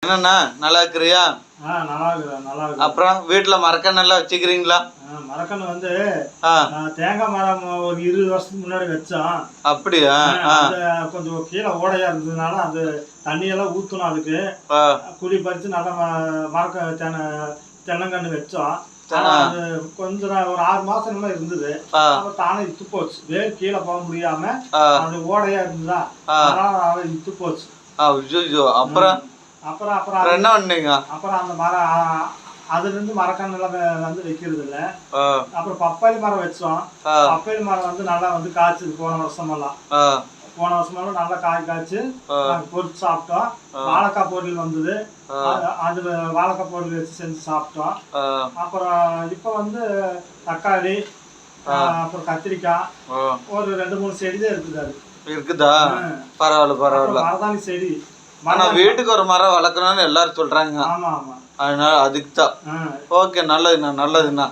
என்னண்ணா நல்லா இருக்கிறியா? நல்லா இருக்கிறேன், நல்லா இருக்கு. அப்புறம் வீட்டுல மரக்கன்று எல்லாம் வச்சுக்கிறீங்களா? மரக்கன்று வந்து தேங்காய் மரம் ஒரு 20 வருஷத்துக்கு முன்னாடி வச்சோம். அப்படியா? கொஞ்சம் கீழே ஓடையா இருந்ததுனால அந்த தண்ணியெல்லாம் ஊற்றணும். அதுக்கு குழி பறித்து நல்லா தென்னங்கன்று வச்சோம். அது கொஞ்சம் ஒரு 6 மாசம் இருந்தது. அப்புறம் தானே இத்து போச்சு. வேர் கீழே போக முடியாம அந்த ஓடையா இருந்ததா, அதனால இத்து போச்சு. அப்புறம் அப்புறம் அப்புறம் என்ன பண்ணீங்க? அப்புறம் அந்த மரம் அதுல இருந்து மரக்கன்றுலாம் வந்து வைக்கிறது இல்ல. அப்புறம் பப்பாளி மரம் வச்சோம். பப்பாளி மரம் வந்து நல்லா வந்து காய்ச்சது போன வருஷமெல்லாம் நல்லா காய்ச்சி நாங்கள் பொறிச்சு சாப்பிட்டோம். வாழைக்காய் பொரியல் வந்தது, அதுல வாழைக்காய் பொரியல் வச்சு செஞ்சு சாப்பிட்டோம். அப்புறம் இப்ப வந்து தக்காளி, அப்புறம் கத்திரிக்காய் ஒரு 2-3 செடி தான் இருக்குது. அது இருக்குதா? பரவாயில்ல. மரதாணி செடி. ஆனா வீட்டுக்கு ஒரு மரம் வளர்க்கணும்னு எல்லாரும் சொல்றாங்க. ஆமா ஆமா, அதனால அதுக்கு தான். ஓகே, நல்லதுண்ணா.